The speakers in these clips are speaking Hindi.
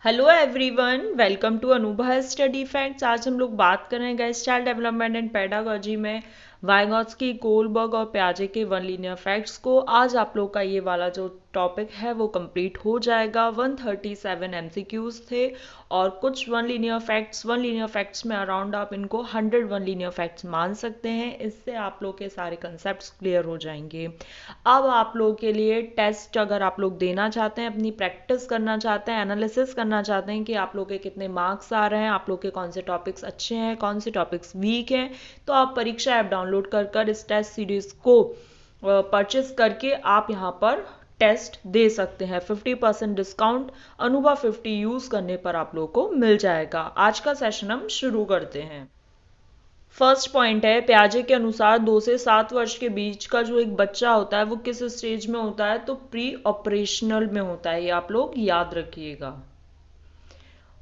Hello everyone, welcome to Anubha study facts. आज हम लोग बात कर रहे हैं चाइल्ड डेवलपमेंट एंड पेडागोजी में वाइगॉत्स्की, कोलबर्ग और पियाजे के वन लीनियर फैक्ट्स को। आज आप लोग का ये वाला जो टॉपिक है वो कंप्लीट हो जाएगा। 137 एमसीक्यूज थे और कुछ वन लीनियर फैक्ट्स में अराउंड आप इनको 100 वन लीनियर फैक्ट्स मान सकते हैं। इससे आप लोग के सारे कंसेप्ट क्लियर हो जाएंगे। अब आप लोगों के लिए टेस्ट अगर आप लोग देना चाहते हैं, अपनी प्रैक्टिस करना चाहते हैं, एनालिसिस करना चाहते हैं कि आप लोग के कितने मार्क्स आ रहे हैं, आप लोग के कौन से टॉपिक्स अच्छे हैं, कौन से टॉपिक्स वीक हैं, तो आप परीक्षा ऐप डाउनलोड कर इस टेस्ट सीरीज को परचेस करके आप यहाँ पर टेस्ट दे सकते हैं। 50% डिस्काउंट अनुभव 50 यूज करने पर आप लोगों को मिल जाएगा। आज का सेशन हम शुरू करते हैं। फर्स्ट पॉइंट है, पियाजे के अनुसार 2 से 7 वर्ष के बीच का जो एक बच्चा होता है वो किस स्टेज में होता है, तो प्री ऑपरेशनल में होता है। ये आप लोग याद रखिएगा।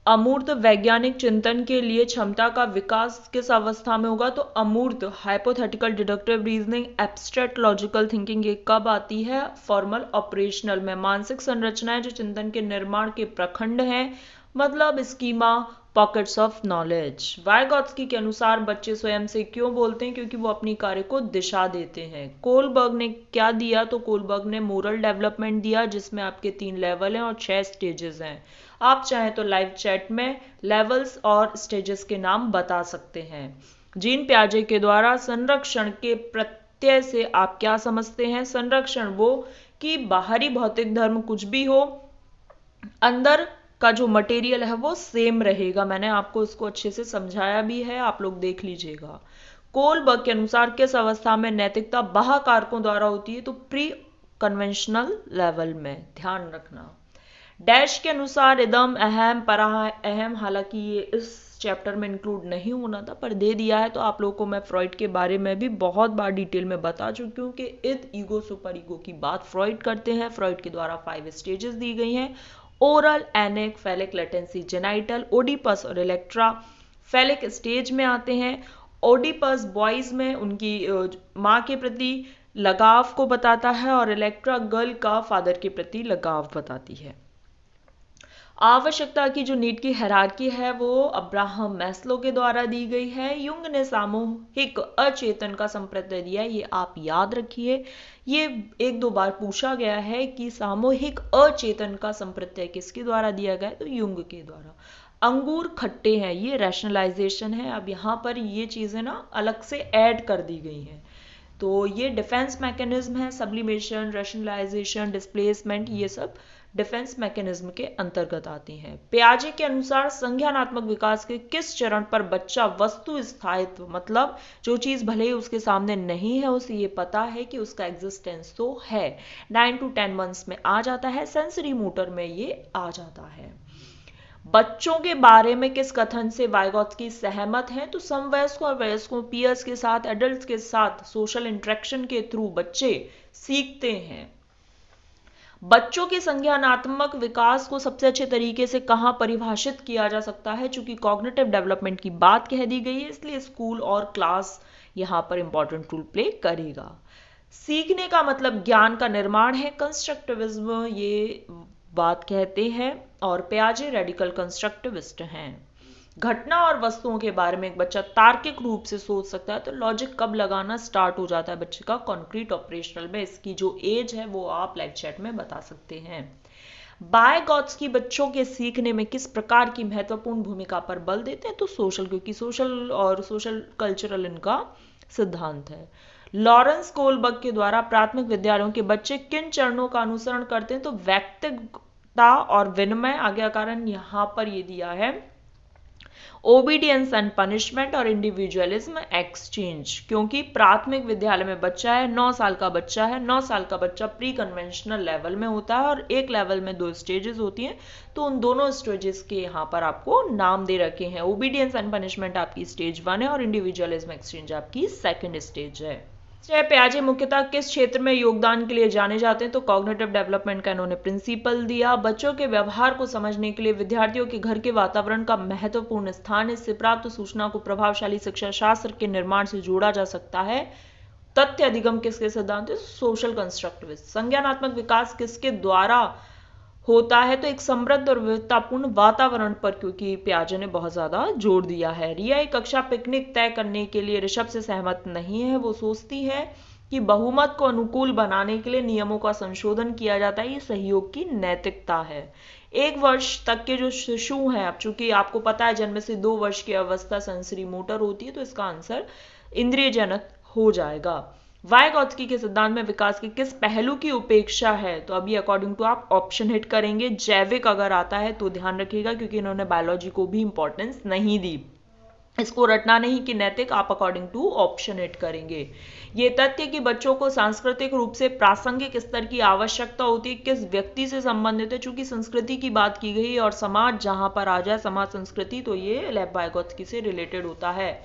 अमूर्त वैज्ञानिक चिंतन के लिए क्षमता का विकास किस अवस्था में होगा, तो अमूर्त hypothetical deductive reasoning, abstract logical thinking ये कब आती है, फॉर्मल ऑपरेशनल में। मानसिक संरचनाएं जो चिंतन के निर्माण के प्रखंड हैं, मतलब स्कीमा, पॉकेट्स ऑफ नॉलेज। वाइगॉत्स्की के अनुसार बच्चे स्वयं से क्यों बोलते हैं, क्योंकि वो अपनी कार्य को दिशा देते हैं। कोलबर्ग ने क्या दिया, तो कोलबर्ग ने मोरल डेवलपमेंट दिया, जिसमें आपके 3 लेवल हैं और 6 स्टेजेस हैं। आप चाहें तो लाइव चैट में लेवल्स और स्टेजेस के नाम बता सकते हैं। जीन पियाजे के द्वारा संरक्षण के प्रत्यय से आप क्या समझते हैं? संरक्षण वो कि बाहरी भौतिक धर्म कुछ भी हो, अंदर का जो मटेरियल है वो सेम रहेगा। मैंने आपको इसको अच्छे से समझाया भी है, आप लोग देख लीजिएगा। कोलबर्ग के अनुसार किस अवस्था में नैतिकता बाह्य कारकों द्वारा होती है, तो प्री कन्वेंशनल लेवल में। ध्यान रखना। डैश के अनुसार इदम अहम पराह अहम, हालांकि ये इस चैप्टर में इंक्लूड नहीं होना था पर दे दिया है, तो आप लोगों को मैं फ्रॉइड के बारे में भी बहुत बार डिटेल में बता चुकी हूँ कि इद ईगो सुपर ईगो की बात फ्रॉइड करते हैं। फ्रॉइड के द्वारा 5 स्टेजेस दी गई हैं। Oral, anal, phallic, latency, genital. Oedipus और इलेक्ट्रा फेलिक स्टेज में आते हैं। ओडिपस बॉयज में उनकी माँ के प्रति लगाव को बताता है और इलेक्ट्रा गर्ल का फादर के प्रति लगाव बताती है। आवश्यकता की जो नीड की हायरार्की है वो अब्राहम मैस्लो के द्वारा दी गई है। युंग ने सामूहिक अचेतन का संप्रत्यय दिया है, ये आप याद रखिए। ये 1-2 बार पूछा गया है कि सामूहिक अचेतन का संप्रत्यय किसके द्वारा दिया गया है, तो युंग के द्वारा। अंगूर खट्टे हैं, ये रैशनलाइजेशन है। अब यहाँ पर ये चीजें ना अलग से ऐड कर दी गई हैं, तो ये डिफेंस मैकेनिज्म है। सब्लिमेशन, रैशनलाइजेशन, डिस्प्लेसमेंट, ये सब डिफेंस मैकेनिज्म के अंतर्गत आती हैं। पियाजे के अनुसार संज्ञानात्मक विकास के किस चरण पर बच्चा वस्तु स्थायित्व, मतलब जो चीज भले ही उसके सामने नहीं है उसे ये पता है कि उसका एग्जिस्टेंस तो है, 9 to 10 मंथ्स में आ जाता है। सेंसरी मोटर में ये आ जाता है। बच्चों के बारे में किस कथन से वाइगॉत्स्की सहमत हैं, तो समवयस्कों और वयस्कों, पीयर्स के साथ, एडल्ट्स के साथ सोशल इंटरेक्शन के थ्रू बच्चे सीखते हैं। बच्चों के संज्ञानात्मक विकास को सबसे अच्छे तरीके से कहां परिभाषित किया जा सकता है, चूंकि कॉग्निटिव डेवलपमेंट की बात कह दी गई है इसलिए स्कूल और क्लास यहां पर इंपॉर्टेंट रोल प्ले करेगा। सीखने का मतलब ज्ञान का निर्माण है, कंस्ट्रक्टिविज्म ये बात कहते हैं, और पियाजे रेडिकल कंस्ट्रक्टिविस्ट हैं। घटना और वस्तुओं के बारे में एक बच्चा तार्किक रूप से सोच सकता है, तो लॉजिक कब लगाना स्टार्ट हो जाता है बच्चे का, कॉन्क्रीट ऑपरेशनल में। इसकी जो एज है वो आप लाइव चैट में बता सकते हैं। वाइगॉत्स्की बच्चों के सीखने में किस प्रकार की महत्वपूर्ण भूमिका पर बल देते हैं, तो सोशल, क्योंकि सोशल और सोशल कल्चरल इनका सिद्धांत है। लॉरेंस कोलबर्ग के द्वारा प्राथमिक विद्यालयों के बच्चे किन चरणों का अनुसरण करते हैं, तो व्यक्तिगतता और विनिमय। आज्ञा कारण यहां पर ये दिया है ओबीडियंस एंड पनिशमेंट और इंडिविजुअलिज्म एक्सचेंज, क्योंकि प्राथमिक विद्यालय में बच्चा है, 9 साल का बच्चा है, 9 साल का बच्चा प्री कन्वेंशनल लेवल में होता है और एक लेवल में 2 स्टेजेस होती हैं, तो उन दोनों स्टेजेस के यहाँ पर आपको नाम दे रखे हैं। ओबीडियंस एंड पनिशमेंट आपकी स्टेज 1 है और इंडिविजुअलिज्म एक्सचेंज आपकी सेकेंड स्टेज है। पियाजे मुख्यतः किस क्षेत्र में योगदान के लिए जाने जाते हैं, तो कॉग्निटिव डेवलपमेंट का इन्होंने प्रिंसिपल दिया। बच्चों के व्यवहार को समझने के लिए विद्यार्थियों के घर के वातावरण का महत्वपूर्ण स्थान, इससे प्राप्त सूचना को प्रभावशाली शिक्षा शास्त्र के निर्माण से जोड़ा जा सकता है। तथ्य अधिगम किसके सिद्धांत है, सोशल कंस्ट्रक्टिविस्ट। संज्ञानात्मक विकास किसके द्वारा होता है, तो एक समृद्ध और विविधतापूर्ण वातावरण पर क्योंकि पियाजे ने बहुत ज्यादा जोर दिया है। रिया एक कक्षा पिकनिक तय करने के लिए ऋषभ से सहमत नहीं है। वो सोचती है कि बहुमत को अनुकूल बनाने के लिए नियमों का संशोधन किया जाता है, ये सहयोग की नैतिकता है। 1 वर्ष तक के जो शिशु हैं, अब चूंकि आपको पता है जन्म से 2 वर्ष की अवस्था सेंसरी मोटर होती है, तो इसका आंसर इंद्रिय जनक हो जाएगा। वाइगॉत्स्की के सिद्धांत में विकास के किस पहलू की उपेक्षा है? तो अभी अकॉर्डिंग टू आप ऑप्शन हिट करेंगे। जैविक अगर आता है तो ध्यान रखिएगा, क्योंकि इन्होंने बायोलॉजी को भी इंपॉर्टेंस नहीं दी। इसको रटना नहीं कि नैतिक, आप अकॉर्डिंग टू ऑप्शन हिट करेंगे। ये तथ्य कि बच्चों को सांस्कृतिक रूप से प्रासंगिक स्तर की आवश्यकता होती है किस व्यक्ति से संबंधित है? चूंकि संस्कृति की बात की गई और समाज जहां पर आ जाए, समाज संस्कृति, तो ये लेव वाइगॉत्स्की से रिलेटेड होता है।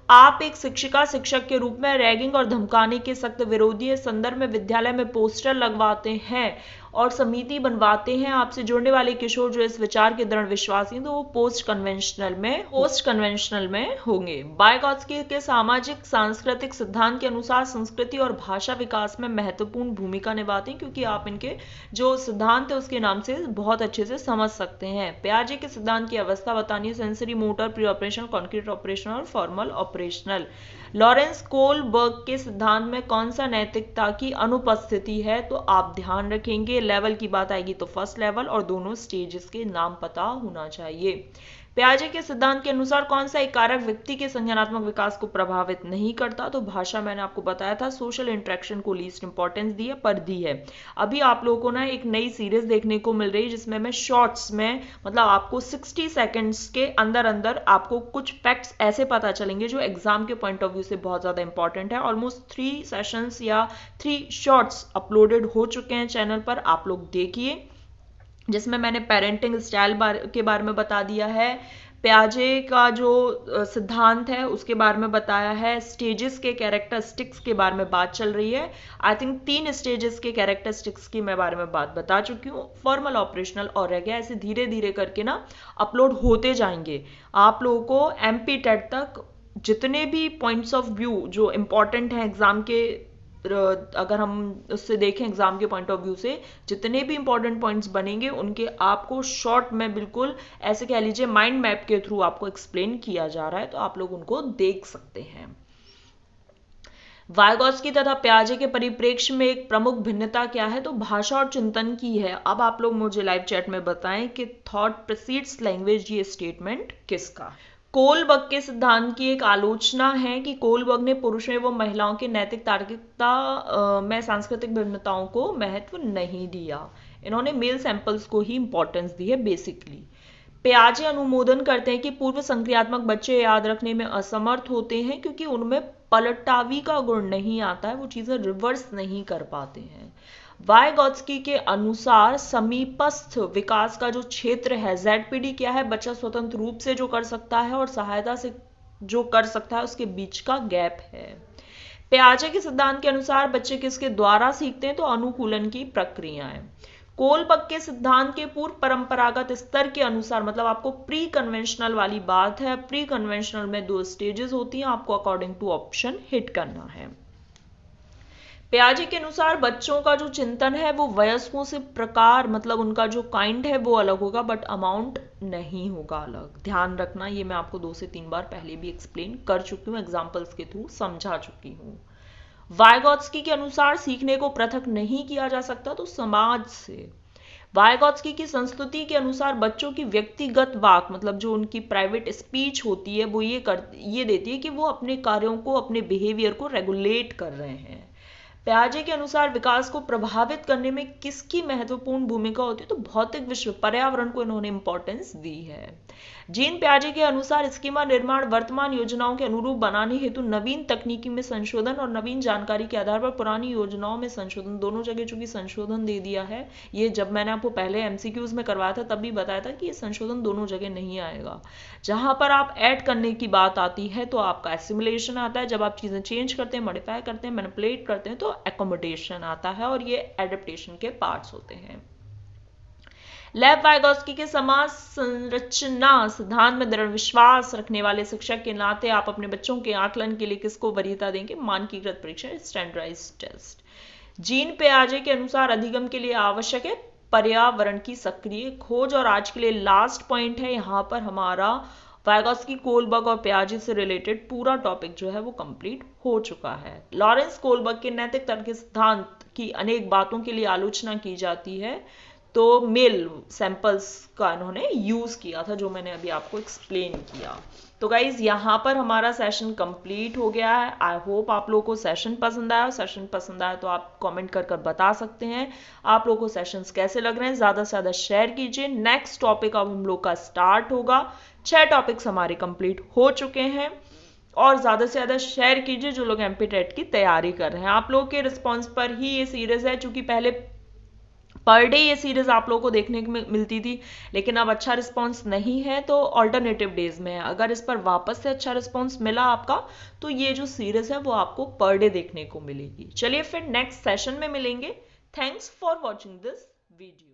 आप एक शिक्षिका शिक्षक के रूप में रैगिंग और धमकाने के सख्त विरोधी संदर्भ में विद्यालय में पोस्टर लगवाते हैं और समिति बनवाते हैं। आपसे जुड़ने वाले किशोर जो इस विचार के दृढ़ विश्वासी हैं, तो वो पोस्ट कन्वेंशनल में होंगे। वाइगॉत्स्की के सामाजिक सांस्कृतिक सिद्धांत के अनुसार संस्कृति और भाषा विकास में महत्वपूर्ण भूमिका निभाते हैं, क्योंकि आप इनके जो सिद्धांत है उसके नाम से बहुत अच्छे से समझ सकते हैं। पियाजे के सिद्धांत की अवस्था बतानी है, sensory motor, pre operational, concrete operational और फॉर्मल ऑपरेशनल। लॉरेंस कोलबर्ग के सिद्धांत में कौन सा नैतिकता की अनुपस्थिति है? तो आप ध्यान रखेंगे, लेवल की बात आएगी तो फर्स्ट लेवल और दोनों स्टेजेस के नाम पता होना चाहिए। पियाजे के सिद्धांत के अनुसार कौन सा एक कारक व्यक्ति के संज्ञानात्मक विकास को प्रभावित नहीं करता? तो भाषा मैंने आपको बताया था, सोशल इंटरेक्शन को लीस्ट इंपॉर्टेंस दी है, पर दी है। अभी आप लोगों को ना एक नई सीरीज देखने को मिल रही है, जिसमें मैं शॉर्ट्स में, मतलब आपको 60 सेकेंड्स के अंदर अंदर आपको कुछ फैक्ट्स ऐसे पता चलेंगे जो एग्जाम के पॉइंट ऑफ व्यू से बहुत ज्यादा इंपॉर्टेंट है। ऑलमोस्ट 3 सेशंस या 3 शॉर्ट्स अपलोडेड हो चुके हैं चैनल पर, आप लोग देखिए, जिसमें मैंने पेरेंटिंग स्टाइल के बारे में बता दिया है, पियाजे का जो सिद्धांत है उसके बारे में बताया है, स्टेजेस के कैरेक्टरिस्टिक्स के बारे में बात चल रही है। आई थिंक 3 स्टेजेस के कैरेक्टरिस्टिक्स की मैं बारे में बात बता चुकी हूँ। फॉर्मल, ऑपरेशनल और रह गया। ऐसे धीरे धीरे करके ना अपलोड होते जाएंगे। आप लोगों को एमपी टेट तक जितने भी पॉइंट्स ऑफ व्यू जो इंपॉर्टेंट हैं एग्जाम के, अगर हम उससे देखें एग्जाम के पॉइंट ऑफ व्यू से, जितने भी इंपॉर्टेंट पॉइंट्स बनेंगे उनके आपको शॉर्ट में, बिल्कुल ऐसे कह लीजिए माइंड मैप के थ्रू आपको एक्सप्लेन किया जा रहा है, तो आप लोग उनको देख सकते हैं। वाइगॉत्स्की तथा पियाजे के परिप्रेक्ष्य में एक प्रमुख भिन्नता क्या है? तो भाषा और चिंतन की है। अब आप लोग मुझे लाइव चैट में बताएं कि थॉट प्रीसीड्स लैंग्वेज, ये स्टेटमेंट किसका? कोलबर्ग के सिद्धांत की एक आलोचना है कि कोलबर्ग ने पुरुषों एवं महिलाओं की नैतिक तार्किकता में सांस्कृतिक भिन्नताओं को महत्व नहीं दिया। इन्होंने मेल सैंपल्स को ही इंपॉर्टेंस दी है बेसिकली। पियाजे अनुमोदन करते हैं कि पूर्व संक्रियात्मक बच्चे याद रखने में असमर्थ होते हैं, क्योंकि उनमें पलटावी का गुण नहीं आता है, वो चीजें रिवर्स नहीं कर पाते हैं। वाइगॉत्स्की के अनुसार समीपस्थ विकास का जो क्षेत्र है, ZPD क्या है? बच्चा स्वतंत्र रूप से जो कर सकता है और सहायता से जो कर सकता है, उसके बीच का गैप है। पियाजे के सिद्धांत के अनुसार बच्चे किसके द्वारा सीखते हैं? तो अनुकूलन की प्रक्रियाएं। कोलबर्ग के सिद्धांत के पूर्व परंपरागत स्तर के अनुसार, मतलब आपको प्री कन्वेंशनल वाली बात है, प्री कन्वेंशनल में 2 स्टेजेस होती हैं, आपको अकॉर्डिंग टू ऑप्शन हिट करना है। पियाजे के अनुसार बच्चों का जो चिंतन है वो वयस्कों से प्रकार, मतलब उनका जो काइंड है वो अलग होगा, बट अमाउंट नहीं होगा अलग। ध्यान रखना, ये मैं आपको 2 से 3 बार पहले भी एक्सप्लेन कर चुकी हूँ, एग्जाम्पल्स के थ्रू समझा चुकी हूँ। वाइगॉत्स्की के अनुसार सीखने को पृथक नहीं किया जा सकता, तो समाज से। वाइगॉत्स्की की संस्तुति के अनुसार बच्चों की व्यक्तिगत वाक, मतलब जो उनकी प्राइवेट स्पीच होती है, वो ये देती है कि वो अपने कार्यों को, अपने बिहेवियर को रेगुलेट कर रहे हैं। पियाजे के अनुसार विकास को प्रभावित करने में किसकी महत्वपूर्ण भूमिका होती है? तो भौतिक विश्व, पर्यावरण को इन्होंने इंपॉर्टेंस दी है। जीन पियाजे के अनुसार स्कीमा निर्माण वर्तमान योजनाओं के अनुरूप बनाने हेतु नवीन तकनीकी में संशोधन और नवीन जानकारी के आधार पर पुरानी योजनाओं में संशोधन, दोनों जगह चूंकि संशोधन दे दिया है। ये जब मैंने आपको पहले MCQs में करवाया था तब भी बताया था कि ये संशोधन दोनों जगह नहीं आएगा। जहां पर आप ऐड करने की बात आती है तो आपका एसिमुलेशन आता है, जब आप चीजें चेंज करते हैं, मॉडिफाई करते हैं, मैनिपुलेट करते हैं तो एकोमोडेशन आता है, और ये एडेप्टेशन के पार्ट्स होते हैं। लेव वाइगॉत्स्की के समाज संरचना सिद्धांत में दृढ़ विश्वास रखने वाले शिक्षक के नाते आप अपने बच्चों के आकलन के लिए किसको वरीयता देंगे? मानकीकृत परीक्षण, स्टैंडर्डाइज्ड टेस्ट। जीन पियाजे के अनुसार अधिगम के लिए आवश्यक है पर्यावरण की सक्रिय खोज। और आज के लिए लास्ट पॉइंट है यहाँ पर हमारा वाइगॉत्स्की, कोलबर्ग और पियाजे से रिलेटेड पूरा टॉपिक जो है वो कंप्लीट हो चुका है। लॉरेंस कोलबर्ग के नैतिक तर्क के सिद्धांत की अनेक बातों के लिए आलोचना की जाती है, तो मेल सैंपल्स का इन्होंने यूज किया था, जो मैंने अभी आपको एक्सप्लेन किया। तो गाइज यहाँ पर हमारा सेशन कंप्लीट हो गया है। आई होप आप लोगों को सेशन पसंद आया। सेशन पसंद आया तो आप कमेंट कर बता सकते हैं आप लोगों को सेशंस कैसे लग रहे हैं। ज्यादा से ज्यादा शेयर कीजिए। नेक्स्ट टॉपिक अब हम लोग का स्टार्ट होगा। 6 टॉपिक्स हमारे कंप्लीट हो चुके हैं, और ज्यादा से ज्यादा शेयर कीजिए जो लोग एमपी टेट की तैयारी कर रहे हैं। आप लोगों के रिस्पॉन्स पर ही ये सीरीज है, चूंकि पहले पर डे ये सीरीज आप लोगों को देखने को मिलती थी, लेकिन अब अच्छा रिस्पांस नहीं है, तो ऑल्टरनेटिव डेज में है। अगर इस पर वापस से अच्छा रिस्पांस मिला आपका, तो ये जो सीरीज है वो आपको पर डे देखने को मिलेगी। चलिए फिर नेक्स्ट सेशन में मिलेंगे। Thanks for watching this video.